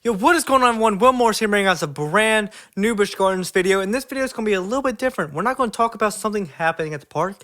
Yo, what is going on, everyone? Will Morris here bringing us a brand new Busch Gardens video, and this video is going to be a little bit different. We're not going to talk about something happening at the park.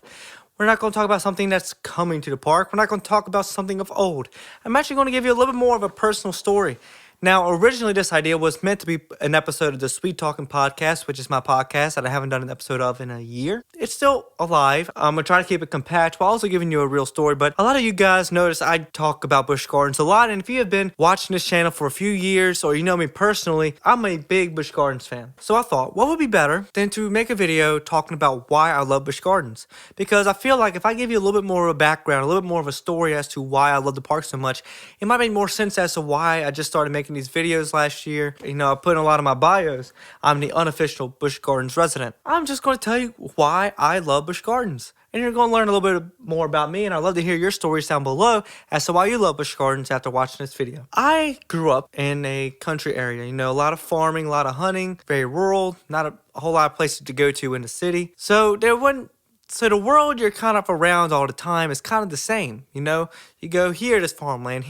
We're not going to talk about something that's coming to the park. We're not going to talk about something of old. I'm actually going to give you a little bit more of a personal story. Now, originally, this idea was meant to be an episode of the Sweet Talking Podcast, which is my podcast that I haven't done an episode of in a year. It's still alive. I'm going to try to keep it compact while also giving you a real story. But a lot of you guys notice I talk about Busch Gardens a lot. And if you have been watching this channel for a few years or you know me personally, I'm a big Busch Gardens fan. So I thought, what would be better than to make a video talking about why I love Busch Gardens? Because I feel like if I give you a little bit more of a background, a little bit more of a story as to why I love the park so much, it might make more sense as to why I just started making these videos last year. You know, I put in a lot of my bios. I'm the unofficial Busch Gardens resident. I'm just going to tell you why I love Busch Gardens. And you're going to learn a little bit more about me, and I'd love to hear your stories down below as to why you love Busch Gardens after watching this video. I grew up in a country area, you know, a lot of farming, a lot of hunting, very rural, not a whole lot of places to go to in the city. So the world you're kind of around all the time is kind of the same, you know? You go here, there's farmland,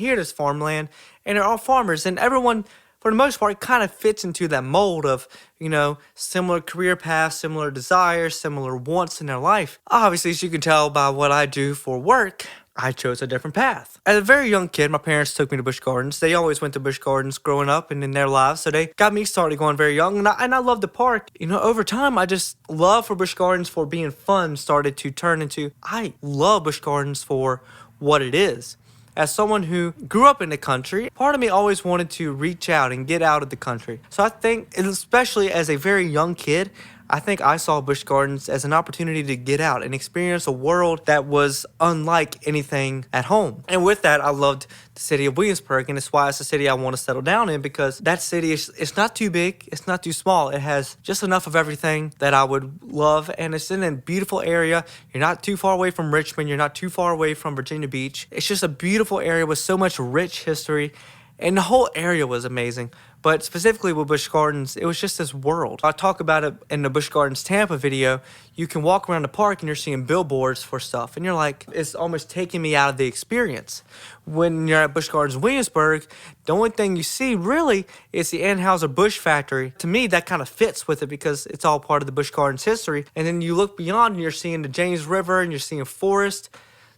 and they're all farmers, and everyone, for the most part, kind of fits into that mold of, you know, similar career paths, similar desires, similar wants in their life. Obviously, as you can tell by what I do for work, I chose a different path. As a very young kid, my parents took me to Busch Gardens. They always went to Busch Gardens growing up and in their lives, so they got me started going very young, and I love the park. You know, over time, I just love for Busch Gardens for being fun started to turn into, I love Busch Gardens for what it is. As someone who grew up in the country, part of me always wanted to reach out and get out of the country. So I think, especially as a very young kid, I think I saw Busch Gardens as an opportunity to get out and experience a world that was unlike anything at home. And with that, I loved the city of Williamsburg, and it's why it's a city I want to settle down in, because that city it's not too big, it's not too small. It has just enough of everything that I would love, and it's in a beautiful area. You're not too far away from Richmond, you're not too far away from Virginia Beach. It's just a beautiful area with so much rich history, and the whole area was amazing. But specifically with Busch Gardens, it was just this world. I talk about it in the Busch Gardens Tampa video. You can walk around the park and you're seeing billboards for stuff. And you're like, it's almost taking me out of the experience. When you're at Busch Gardens Williamsburg, the only thing you see really is the Anheuser-Busch factory. To me, that kind of fits with it because it's all part of the Busch Gardens history. And then you look beyond and you're seeing the James River and you're seeing forest.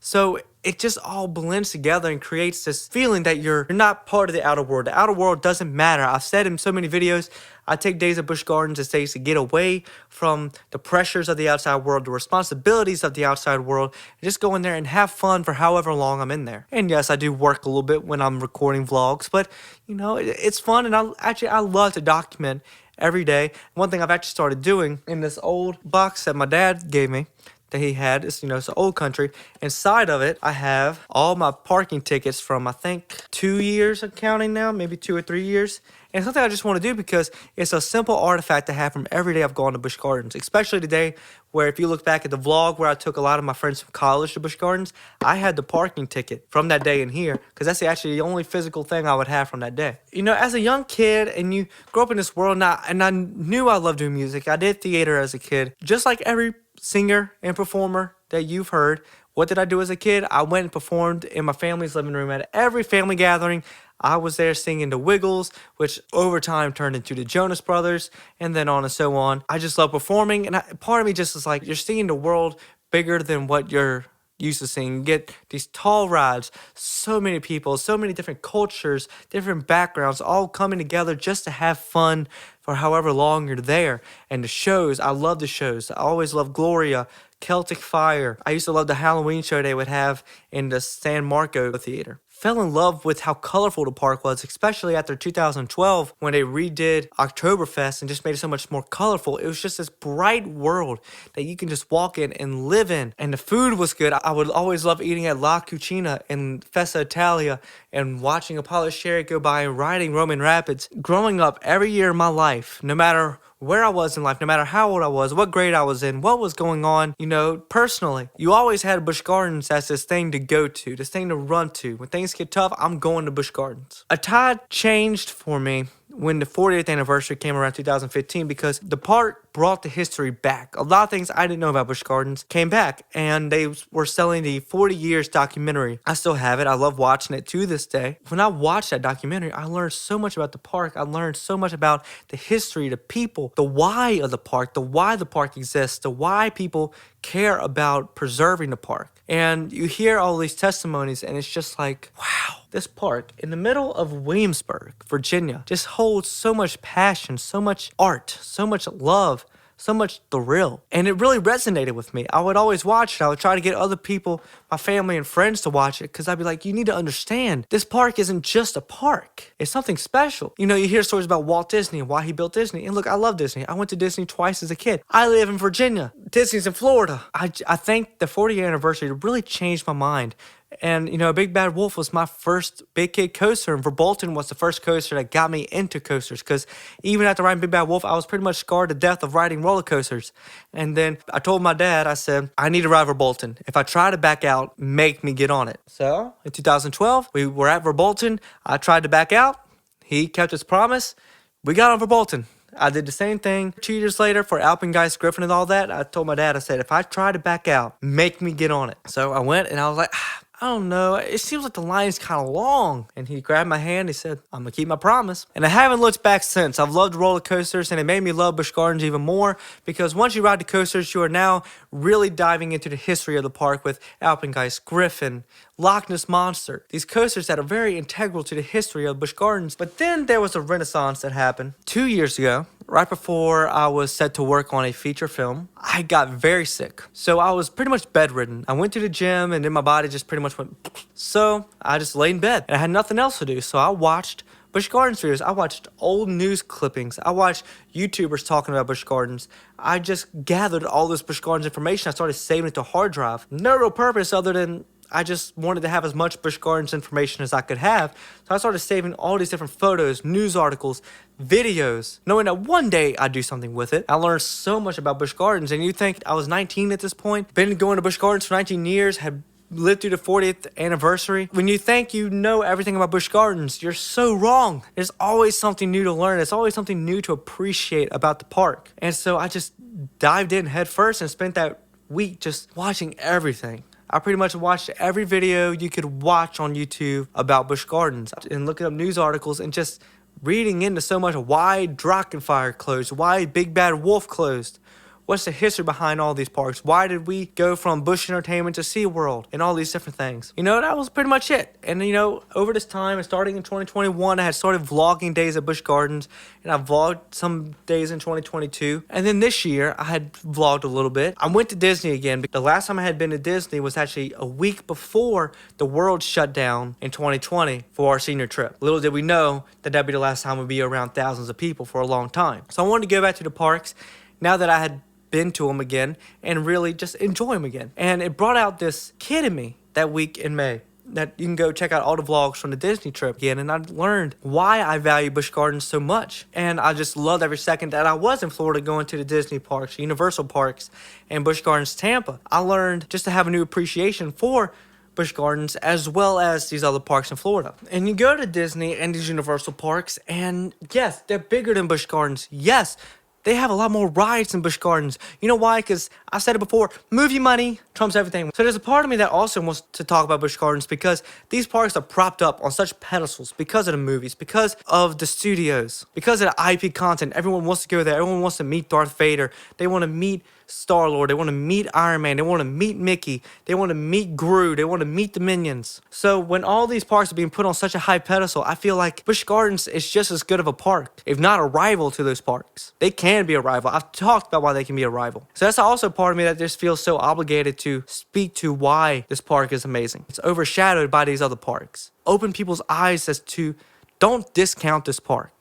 So it just all blends together and creates this feeling that you're not part of the outer world. The outer world doesn't matter. I've said in so many videos, I take days at Busch Gardens as days to get away from the pressures of the outside world, the responsibilities of the outside world, and just go in there and have fun for however long I'm in there. And yes, I do work a little bit when I'm recording vlogs, but you know, it's fun, and I love to document every day. One thing I've actually started doing in this old box that my dad gave me, that he had, is, you know, it's an old country. Inside of it, I have all my parking tickets from, I think, 2 years of counting now, maybe 2 or 3 years. And it's something I just want to do because it's a simple artifact to have from every day I've gone to Busch Gardens, especially today where if you look back at the vlog where I took a lot of my friends from college to Busch Gardens, I had the parking ticket from that day in here because that's actually the only physical thing I would have from that day. You know, as a young kid and you grow up in this world now, and I knew I loved doing music. I did theater as a kid, just like every singer and performer that you've heard. What did I do as a kid? I went and performed in my family's living room at every family gathering. I was there singing the Wiggles, which over time turned into the Jonas Brothers, and then on and so on. I just love performing, and part of me just is like, you're seeing the world bigger than what you're used to seeing. You get these tall rides, so many people, so many different cultures, different backgrounds, all coming together just to have fun for however long you're there. And the shows, I love the shows. I always loved Gloria, Celtic Fire. I used to love the Halloween show they would have in the San Marco Theater. Fell in love with how colorful the park was, especially after 2012 when they redid Oktoberfest and just made it so much more colorful. It was just this bright world that you can just walk in and live in. And the food was good. I would always love eating at La Cucina in Festa Italia and watching Apollo Sherry go by and riding Roman Rapids. Growing up every year of my life, no matter where I was in life, no matter how old I was, what grade I was in, what was going on, you know, personally, you always had Busch Gardens as this thing to go to, this thing to run to. When things get tough, I'm going to Busch Gardens. A tide changed for me when the 40th anniversary came around 2015 because the park brought the history back. A lot of things I didn't know about Busch Gardens came back, and they were selling the 40 years documentary. I still have it. I love watching it to this day. When I watched that documentary, I learned so much about the park. I learned so much about the history, the people, the why of the park, the why the park exists, the why people care about preserving the park. And you hear all these testimonies, and it's just like, wow, this park in the middle of Williamsburg, Virginia, just holds so much passion, so much art, so much love, so much thrill. And it really resonated with me. I would always watch it. I would try to get other people, my family and friends, to watch it because I'd be like, you need to understand, this park isn't just a park. It's something special. You know, you hear stories about Walt Disney and why he built Disney. And look, I love Disney. I went to Disney twice as a kid. I live in Virginia. Disney's in Florida. I think the 40th anniversary really changed my mind. And, you know, Big Bad Wolf was my first big kid coaster, and Verbolten was the first coaster that got me into coasters, because even after riding Big Bad Wolf, I was pretty much scarred to death of riding roller coasters. And then I told my dad, I said, I need to ride Verbolten. If I try to back out, make me get on it. So, in 2012, we were at Verbolten. I tried to back out. He kept his promise. We got on Verbolten. I did the same thing 2 years later for Alpengeist, Griffin, and all that. I told my dad, I said, if I try to back out, make me get on it. So I went, and I was like, I don't know, it seems like the line's kind of long. And he grabbed my hand, he said, I'm gonna keep my promise. And I haven't looked back since. I've loved roller coasters, and it made me love Busch Gardens even more, because once you ride the coasters, you are now really diving into the history of the park with Alpengeist, Griffin, Loch Ness Monster. These coasters that are very integral to the history of Busch Gardens. But then there was a renaissance that happened 2 years ago. Right before I was set to work on a feature film, I got very sick. So I was pretty much bedridden. I went to the gym, and then my body just pretty much went. So I just lay in bed, and I had nothing else to do. So I watched Busch Gardens videos. I watched old news clippings. I watched YouTubers talking about Busch Gardens. I just gathered all this Busch Gardens information. I started saving it to a hard drive. No real purpose other than I just wanted to have as much Busch Gardens information as I could have. So I started saving all these different photos, news articles, videos, knowing that one day I'd do something with it. I learned so much about Busch Gardens, and you think I was 19 at this point, been going to Busch Gardens for 19 years, had lived through the 40th anniversary. When you think you know everything about Busch Gardens, you're so wrong. There's always something new to learn. There's always something new to appreciate about the park. And so I just dived in head first and spent that week just watching everything. I pretty much watched every video you could watch on YouTube about Busch Gardens, and looking up news articles and just reading into so much. Why Drachenfire closed? Why Big Bad Wolf closed? What's the history behind all these parks? Why did we go from Busch Entertainment to SeaWorld and all these different things? You know, that was pretty much it. And, you know, over this time, and starting in 2021, I had started vlogging days at Busch Gardens, and I vlogged some days in 2022. And then this year, I had vlogged a little bit. I went to Disney again. The last time I had been to Disney was actually a week before the world shut down in 2020 for our senior trip. Little did we know that that'd be the last time we'd be around thousands of people for a long time. So I wanted to go back to the parks now that I had been to them again and really just enjoy them again. And it brought out this kid in me that week in May that you can go check out all the vlogs from the Disney trip again. And I learned why I value Busch Gardens so much. And I just loved every second that I was in Florida going to the Disney parks, Universal parks, and Busch Gardens Tampa. I learned just to have a new appreciation for Busch Gardens as well as these other parks in Florida. And you go to Disney and these Universal parks, and yes, they're bigger than Busch Gardens. Yes, they have a lot more rides than Busch Gardens. You know why? Because I've said it before, movie money trumps everything. So there's a part of me that also wants to talk about Busch Gardens, because these parks are propped up on such pedestals because of the movies, because of the studios, because of the IP content. Everyone wants to go there. Everyone wants to meet Darth Vader. They want to meet Star-Lord. They want to meet Iron Man. They want to meet Mickey. They want to meet Gru. They want to meet the Minions. So when all these parks are being put on such a high pedestal, I feel like Busch Gardens is just as good of a park, if not a rival to those parks. They can be a rival. I've talked about why they can be a rival. So that's also part of me that just feels so obligated to speak to why this park is amazing. It's overshadowed by these other parks. Open people's eyes as to, don't discount this park.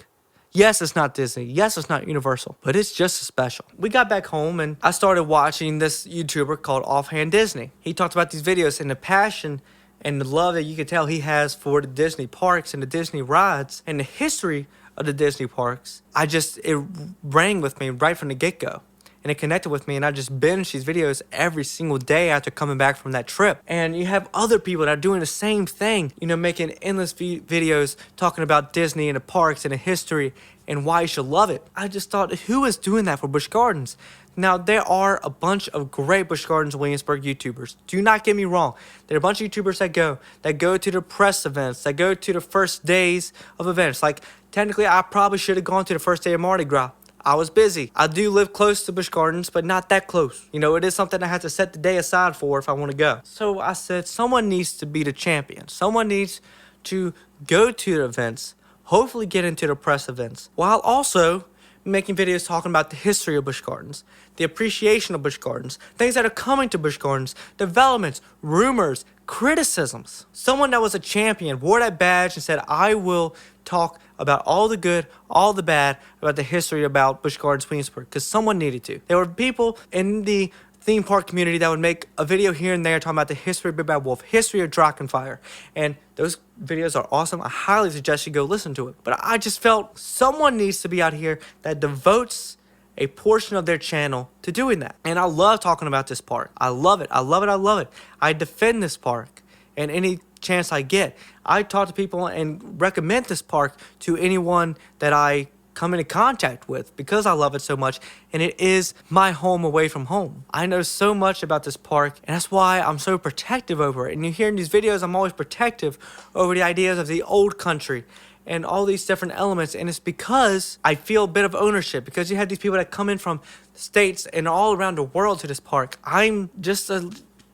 Yes, it's not Disney. Yes, it's not Universal, but it's just as special. We got back home, and I started watching this YouTuber called Offhand Disney. He talked about these videos and the passion and the love that you could tell he has for the Disney parks and the Disney rides and the history of the Disney parks. It rang with me right from the get-go. and it connected with me, and I just binge these videos every single day after coming back from that trip. And you have other people that are doing the same thing, you know, making endless videos talking about Disney and the parks and the history and why you should love it. I just thought, who is doing that for Busch Gardens? Now, there are a bunch of great Busch Gardens Williamsburg YouTubers. Do not get me wrong. There are a bunch of YouTubers that go to the press events, that go to the first days of events. Like, technically, I probably should have gone to the first day of Mardi Gras. I was busy. I do live close to Busch Gardens, but not that close. You know, it is something I have to set the day aside for if I want to go. So I said, someone needs to be the champion. Someone needs to go to the events, hopefully get into the press events, while also making videos talking about the history of Busch Gardens, the appreciation of Busch Gardens, things that are coming to Busch Gardens, developments, rumors, criticisms. Someone that was a champion wore that badge and said, I will talk about all the good, all the bad, about the history about Busch Gardens Williamsburg, because someone needed to. There were people in the theme park community that would make a video here and there talking about the history of Big Bad Wolf, history of Drakenfire, and those videos are awesome. I highly suggest you go listen to it. But I just felt someone needs to be out here that devotes a portion of their channel to doing that. And I love talking about this park. I love it. I love it. I love it. I defend this park, and any chance I get, I talk to people and recommend this park to anyone that I come into contact with because I love it so much, and it is my home away from home. I know so much about this park, and that's why I'm so protective over it. And you hear in these videos, I'm always protective over the ideas of the old country and all these different elements, and it's because I feel a bit of ownership, because you have these people that come in from states and all around the world to this park. I'm just a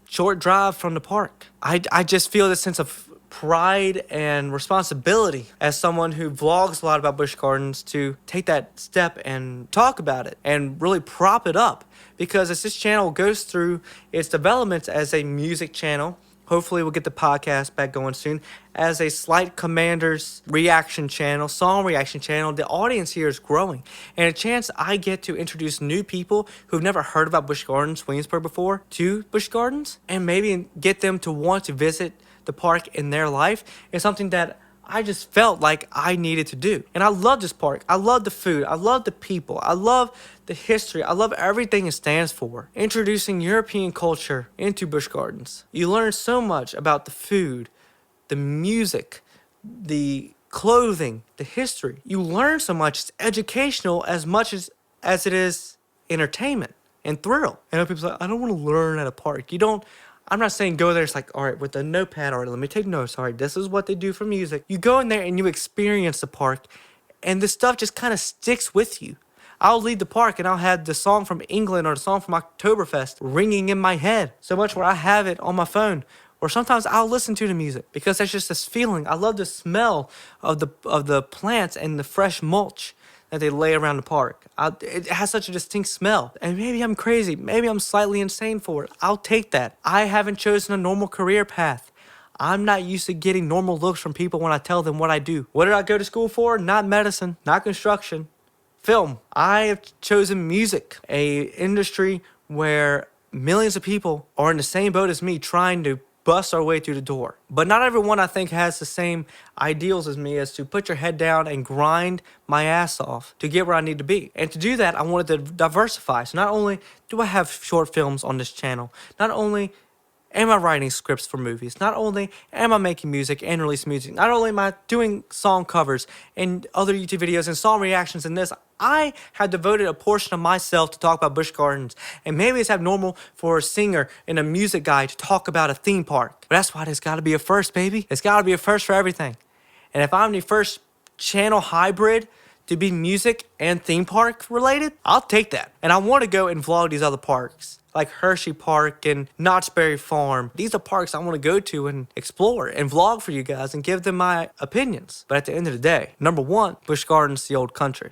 short drive from the park. I just feel this sense of pride and responsibility as someone who vlogs a lot about Busch Gardens to take that step and talk about it and really prop it up, because as this channel goes through its developments as a music channel, hopefully we'll get the podcast back going soon, as a Slight Commander's reaction channel, song reaction channel, the audience here is growing. And a chance I get to introduce new people who've never heard about Busch Gardens Williamsburg before to Busch Gardens, and maybe get them to want to visit the park in their life, is something that I just felt like I needed to do. And I love this park. I love the food. I love the people. I love the history. I love everything it stands for. Introducing European culture into Busch Gardens. You learn so much about the food, the music, the clothing, the history. You learn so much. It's educational as much as it is entertainment and thrill. I know people say, I don't want to learn at a park. I'm not saying go there, it's like, all right, with a notepad, all right, let me take notes. All right, this is what they do for music. You go in there and you experience the park, and this stuff just kind of sticks with you. I'll leave the park and I'll have the song from England or the song from Oktoberfest ringing in my head, so much where I have it on my phone. Or sometimes I'll listen to the music because there's just this feeling. I love the smell of the plants and the fresh mulch that they lay around the park. It has such a distinct smell. And maybe I'm crazy. Maybe I'm slightly insane for it. I'll take that. I haven't chosen a normal career path. I'm not used to getting normal looks from people when I tell them what I do. What did I go to school for? Not medicine, not construction, film. I have chosen music, a industry where millions of people are in the same boat as me, trying to bust our way through the door. But not everyone, I think, has the same ideals as me, as to put your head down and grind my ass off to get where I need to be. And to do that, I wanted to diversify. So not only do I have short films on this channel, not only am I writing scripts for movies, not only am I making music and releasing music, not only am I doing song covers and other YouTube videos and song reactions in this, I have devoted a portion of myself to talk about Busch Gardens. And maybe it's abnormal for a singer and a music guy to talk about a theme park. But that's why there's got to be a first, baby. There's got to be a first for everything. And if I'm the first channel hybrid to be music and theme park related, I'll take that. And I want to go and vlog these other parks, like Hershey Park and Knott's Berry Farm. These are parks I want to go to and explore and vlog for you guys and give them my opinions. But at the end of the day, number one, Busch Gardens, the old country.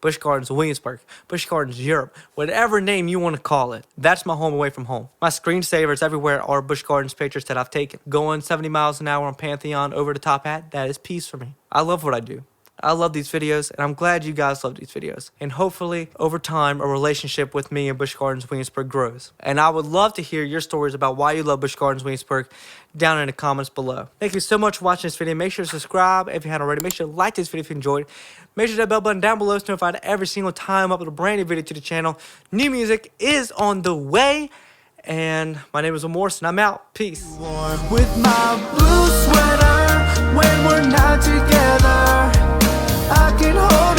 Busch Gardens Williamsburg, Busch Gardens Europe, whatever name you want to call it. That's my home away from home. My screensavers everywhere are Busch Gardens pictures that I've taken. Going 70 miles an hour on Pantheon over the top hat, that is peace for me. I love what I do. I love these videos, and I'm glad you guys love these videos. And hopefully, over time, a relationship with me and Busch Gardens Williamsburg grows. And I would love to hear your stories about why you love Busch Gardens Williamsburg down in the comments below. Thank you so much for watching this video. Make sure to subscribe if you haven't already. Make sure to like this video if you enjoyed. Make sure that bell button down below is notified every single time I upload a brand new video to the channel. New music is on the way. And my name is Will Morrison. I'm out. Peace. With my blue sweater, when we're not together, I can hold